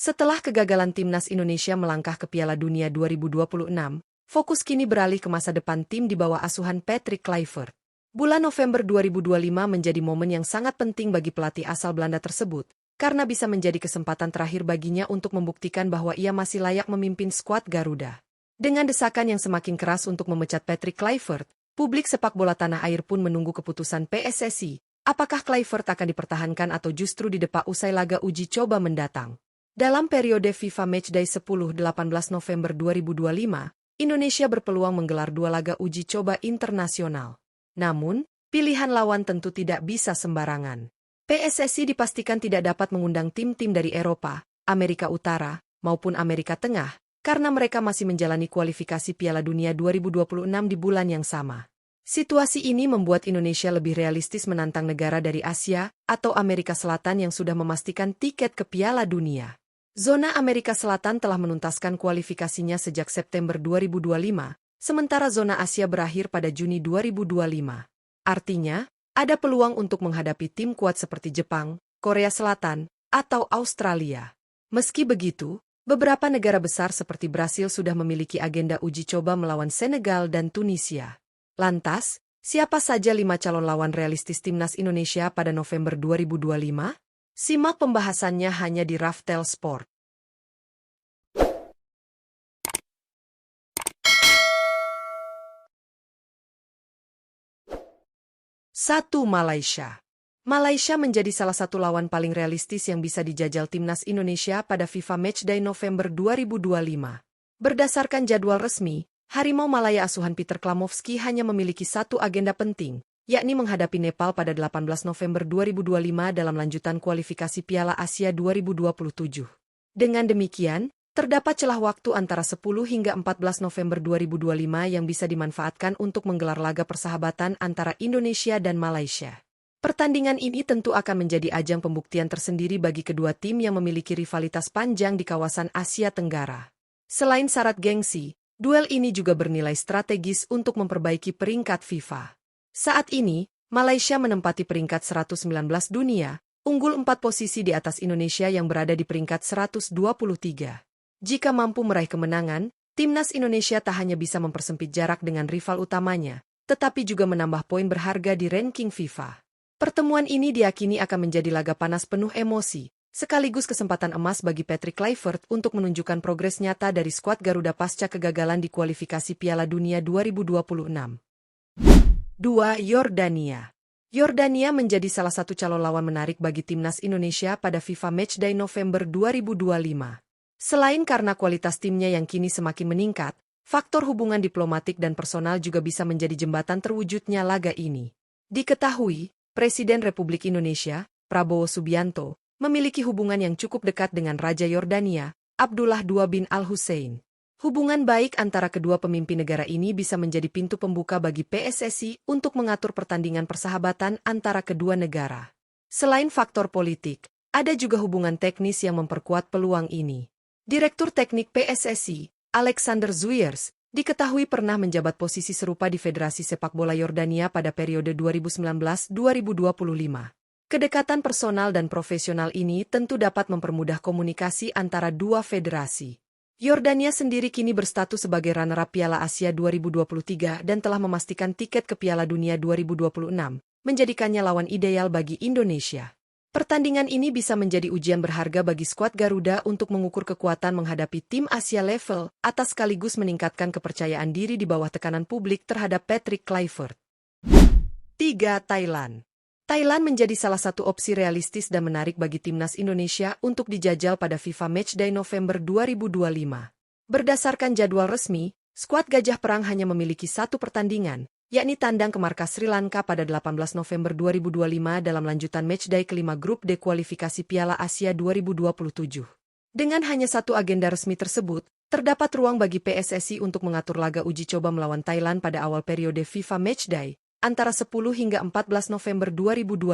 Setelah kegagalan timnas Indonesia melangkah ke Piala Dunia 2026, fokus kini beralih ke masa depan tim di bawah asuhan Patrick Kluivert. Bulan November 2025 menjadi momen yang sangat penting bagi pelatih asal Belanda tersebut, karena bisa menjadi kesempatan terakhir baginya untuk membuktikan bahwa ia masih layak memimpin skuad Garuda. Dengan desakan yang semakin keras untuk memecat Patrick Kluivert, publik sepak bola tanah air pun menunggu keputusan PSSI, apakah Kluivert akan dipertahankan atau justru didepak usai laga uji coba mendatang. Dalam periode FIFA Matchday 10-18 November 2025, Indonesia berpeluang menggelar 2 laga uji coba internasional. Namun, pilihan lawan tentu tidak bisa sembarangan. PSSI dipastikan tidak dapat mengundang tim-tim dari Eropa, Amerika Utara, maupun Amerika Tengah, karena mereka masih menjalani kualifikasi Piala Dunia 2026 di bulan yang sama. Situasi ini membuat Indonesia lebih realistis menantang negara dari Asia atau Amerika Selatan yang sudah memastikan tiket ke Piala Dunia. Zona Amerika Selatan telah menuntaskan kualifikasinya sejak September 2025, sementara zona Asia berakhir pada Juni 2025. Artinya, ada peluang untuk menghadapi tim kuat seperti Jepang, Korea Selatan, atau Australia. Meski begitu, beberapa negara besar seperti Brasil sudah memiliki agenda uji coba melawan Senegal dan Tunisia. Lantas, siapa saja 5 calon lawan realistis timnas Indonesia pada November 2025? Simak pembahasannya hanya di Raftel Sport. Satu, Malaysia. Malaysia menjadi salah satu lawan paling realistis yang bisa dijajal timnas Indonesia pada FIFA Matchday November 2025. Berdasarkan jadwal resmi, Harimau Malaya asuhan Peter Klamovski hanya memiliki satu agenda penting, yakni menghadapi Nepal pada 18 November 2025 dalam lanjutan kualifikasi Piala Asia 2027. Dengan demikian, terdapat celah waktu antara 10 hingga 14 November 2025 yang bisa dimanfaatkan untuk menggelar laga persahabatan antara Indonesia dan Malaysia. Pertandingan ini tentu akan menjadi ajang pembuktian tersendiri bagi kedua tim yang memiliki rivalitas panjang di kawasan Asia Tenggara. Selain syarat gengsi, duel ini juga bernilai strategis untuk memperbaiki peringkat FIFA. Saat ini, Malaysia menempati peringkat 119 dunia, unggul 4 posisi di atas Indonesia yang berada di peringkat 123. Jika mampu meraih kemenangan, timnas Indonesia tak hanya bisa mempersempit jarak dengan rival utamanya, tetapi juga menambah poin berharga di ranking FIFA. Pertemuan ini diyakini akan menjadi laga panas penuh emosi, sekaligus kesempatan emas bagi Patrick Kluivert untuk menunjukkan progres nyata dari skuad Garuda pasca kegagalan di kualifikasi Piala Dunia 2026. 2. Yordania. Yordania menjadi salah satu calon lawan menarik bagi timnas Indonesia pada FIFA Matchday November 2025. Selain karena kualitas timnya yang kini semakin meningkat, faktor hubungan diplomatik dan personal juga bisa menjadi jembatan terwujudnya laga ini. Diketahui, Presiden Republik Indonesia, Prabowo Subianto, memiliki hubungan yang cukup dekat dengan Raja Yordania, Abdullah II bin Al-Hussein. Hubungan baik antara kedua pemimpin negara ini bisa menjadi pintu pembuka bagi PSSI untuk mengatur pertandingan persahabatan antara kedua negara. Selain faktor politik, ada juga hubungan teknis yang memperkuat peluang ini. Direktur Teknik PSSI, Alexander Zuyers, diketahui pernah menjabat posisi serupa di Federasi Sepak Bola Yordania pada periode 2019-2025. Kedekatan personal dan profesional ini tentu dapat mempermudah komunikasi antara dua federasi. Yordania sendiri kini berstatus sebagai runner-up Piala Asia 2023 dan telah memastikan tiket ke Piala Dunia 2026, menjadikannya lawan ideal bagi Indonesia. Pertandingan ini bisa menjadi ujian berharga bagi skuad Garuda untuk mengukur kekuatan menghadapi tim Asia level atas sekaligus meningkatkan kepercayaan diri di bawah tekanan publik terhadap Patrick Kluivert. 3. Thailand. Thailand menjadi salah satu opsi realistis dan menarik bagi timnas Indonesia untuk dijajal pada FIFA Matchday November 2025. Berdasarkan jadwal resmi, skuad Gajah Perang hanya memiliki satu pertandingan, yakni tandang ke markas Sri Lanka pada 18 November 2025 dalam lanjutan Matchday kelima grup D kualifikasi Piala Asia 2027. Dengan hanya satu agenda resmi tersebut, terdapat ruang bagi PSSI untuk mengatur laga uji coba melawan Thailand pada awal periode FIFA Matchday, antara 10 hingga 14 November 2025.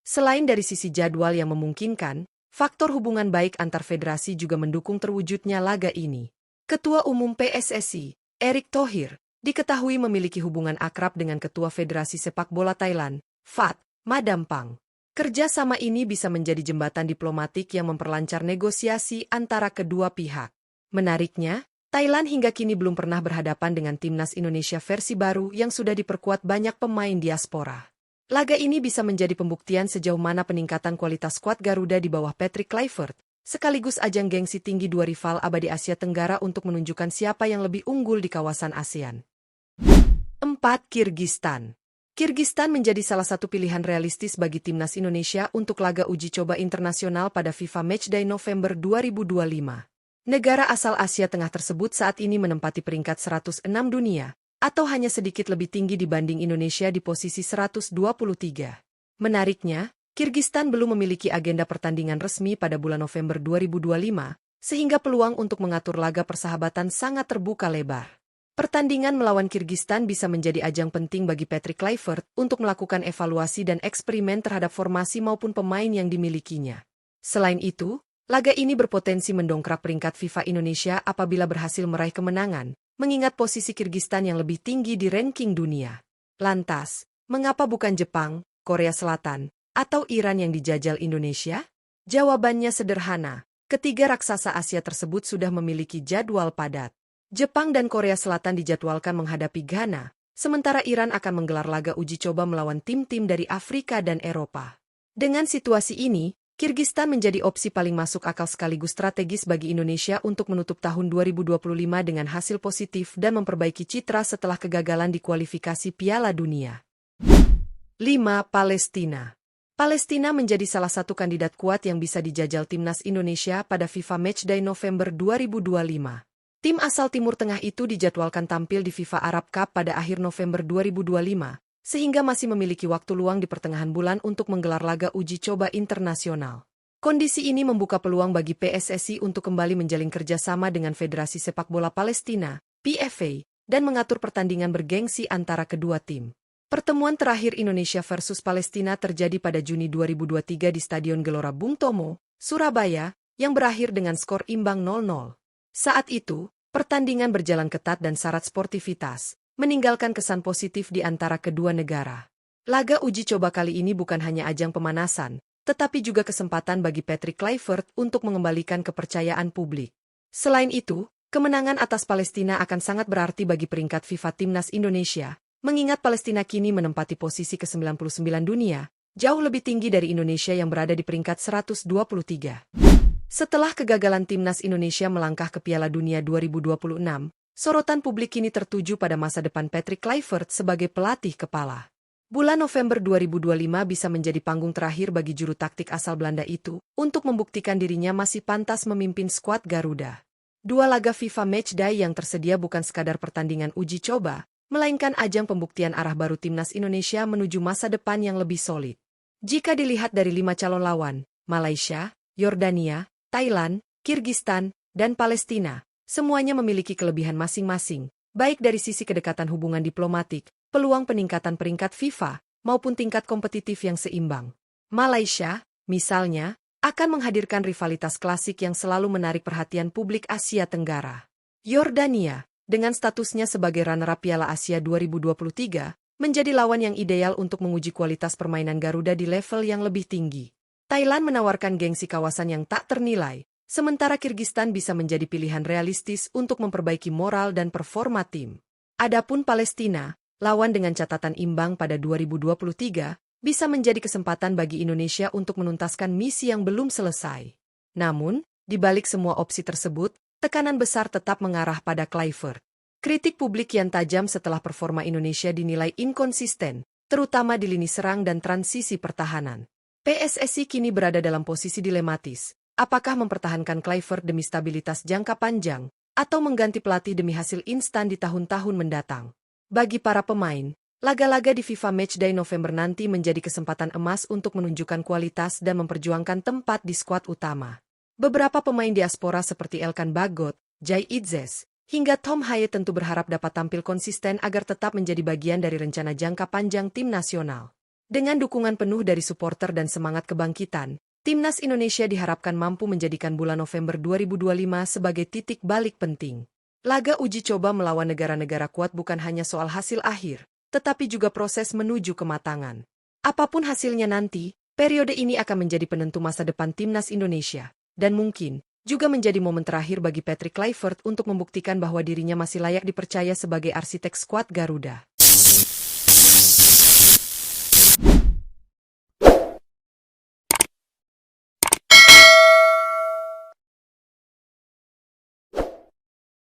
Selain dari sisi jadwal yang memungkinkan, faktor hubungan baik antar federasi juga mendukung terwujudnya laga ini. Ketua Umum PSSI, Erick Thohir, diketahui memiliki hubungan akrab dengan Ketua Federasi Sepak Bola Thailand, FAT, Madampang. Kerjasama ini bisa menjadi jembatan diplomatik yang memperlancar negosiasi antara kedua pihak. Menariknya, Thailand hingga kini belum pernah berhadapan dengan timnas Indonesia versi baru yang sudah diperkuat banyak pemain diaspora. Laga ini bisa menjadi pembuktian sejauh mana peningkatan kualitas skuad Garuda di bawah Patrick Kluivert, sekaligus ajang gengsi tinggi dua rival abadi Asia Tenggara untuk menunjukkan siapa yang lebih unggul di kawasan ASEAN. 4. Kirgistan. Kirgistan menjadi salah satu pilihan realistis bagi timnas Indonesia untuk laga uji coba internasional pada FIFA Matchday November 2025. Negara asal Asia Tengah tersebut saat ini menempati peringkat 106 dunia, atau hanya sedikit lebih tinggi dibanding Indonesia di posisi 123. Menariknya, Kirgistan belum memiliki agenda pertandingan resmi pada bulan November 2025, sehingga peluang untuk mengatur laga persahabatan sangat terbuka lebar. Pertandingan melawan Kirgistan bisa menjadi ajang penting bagi Patrick Kluivert untuk melakukan evaluasi dan eksperimen terhadap formasi maupun pemain yang dimilikinya. Selain itu, laga ini berpotensi mendongkrak peringkat FIFA Indonesia apabila berhasil meraih kemenangan, mengingat posisi Kirgistan yang lebih tinggi di ranking dunia. Lantas, mengapa bukan Jepang, Korea Selatan, atau Iran yang dijajal Indonesia? Jawabannya sederhana, ketiga raksasa Asia tersebut sudah memiliki jadwal padat. Jepang dan Korea Selatan dijadwalkan menghadapi Ghana, sementara Iran akan menggelar laga uji coba melawan tim-tim dari Afrika dan Eropa. Dengan situasi ini, Kirgistan menjadi opsi paling masuk akal sekaligus strategis bagi Indonesia untuk menutup tahun 2025 dengan hasil positif dan memperbaiki citra setelah kegagalan di kualifikasi Piala Dunia. 5. Palestina. Palestina menjadi salah satu kandidat kuat yang bisa dijajal timnas Indonesia pada FIFA Matchday November 2025. Tim asal Timur Tengah itu dijadwalkan tampil di FIFA Arab Cup pada akhir November 2025. Sehingga masih memiliki waktu luang di pertengahan bulan untuk menggelar laga uji coba internasional. Kondisi ini membuka peluang bagi PSSI untuk kembali menjalin kerjasama dengan Federasi Sepak Bola Palestina, PFA, dan mengatur pertandingan bergengsi antara kedua tim. Pertemuan terakhir Indonesia versus Palestina terjadi pada Juni 2023 di Stadion Gelora Bung Tomo, Surabaya, yang berakhir dengan skor imbang 0-0. Saat itu, pertandingan berjalan ketat dan syarat sportivitas, meninggalkan kesan positif di antara kedua negara. Laga uji coba kali ini bukan hanya ajang pemanasan, tetapi juga kesempatan bagi Patrick Kluivert untuk mengembalikan kepercayaan publik. Selain itu, kemenangan atas Palestina akan sangat berarti bagi peringkat FIFA Timnas Indonesia, mengingat Palestina kini menempati posisi ke-99 dunia, jauh lebih tinggi dari Indonesia yang berada di peringkat 123. Setelah kegagalan Timnas Indonesia melangkah ke Piala Dunia 2026, sorotan publik kini tertuju pada masa depan Patrick Kluivert sebagai pelatih kepala. Bulan November 2025 bisa menjadi panggung terakhir bagi juru taktik asal Belanda itu untuk membuktikan dirinya masih pantas memimpin skuad Garuda. Dua laga FIFA Matchday yang tersedia bukan sekadar pertandingan uji coba, melainkan ajang pembuktian arah baru timnas Indonesia menuju masa depan yang lebih solid. Jika dilihat dari 5 calon lawan, Malaysia, Yordania, Thailand, Kirgistan, dan Palestina, semuanya memiliki kelebihan masing-masing, baik dari sisi kedekatan hubungan diplomatik, peluang peningkatan peringkat FIFA, maupun tingkat kompetitif yang seimbang. Malaysia, misalnya, akan menghadirkan rivalitas klasik yang selalu menarik perhatian publik Asia Tenggara. Yordania, dengan statusnya sebagai runner-up Piala Asia 2023, menjadi lawan yang ideal untuk menguji kualitas permainan Garuda di level yang lebih tinggi. Thailand menawarkan gengsi kawasan yang tak ternilai, sementara Kirgistan bisa menjadi pilihan realistis untuk memperbaiki moral dan performa tim. Adapun Palestina, lawan dengan catatan imbang pada 2023, bisa menjadi kesempatan bagi Indonesia untuk menuntaskan misi yang belum selesai. Namun, di balik semua opsi tersebut, tekanan besar tetap mengarah pada Kluivert. Kritik publik yang tajam setelah performa Indonesia dinilai inkonsisten, terutama di lini serang dan transisi pertahanan. PSSI kini berada dalam posisi dilematis. Apakah mempertahankan Kluivert demi stabilitas jangka panjang, atau mengganti pelatih demi hasil instan di tahun-tahun mendatang? Bagi para pemain, laga-laga di FIFA Matchday November nanti menjadi kesempatan emas untuk menunjukkan kualitas dan memperjuangkan tempat di skuad utama. Beberapa pemain diaspora seperti Elkan Bagot, Jai Itzes, hingga Tom Haye tentu berharap dapat tampil konsisten agar tetap menjadi bagian dari rencana jangka panjang tim nasional. Dengan dukungan penuh dari supporter dan semangat kebangkitan, Timnas Indonesia diharapkan mampu menjadikan bulan November 2025 sebagai titik balik penting. Laga uji coba melawan negara-negara kuat bukan hanya soal hasil akhir, tetapi juga proses menuju kematangan. Apapun hasilnya nanti, Periode ini akan menjadi penentu masa depan timnas Indonesia, dan mungkin juga menjadi momen terakhir bagi Patrick Kluivert untuk membuktikan bahwa dirinya masih layak dipercaya sebagai arsitek skuad Garuda.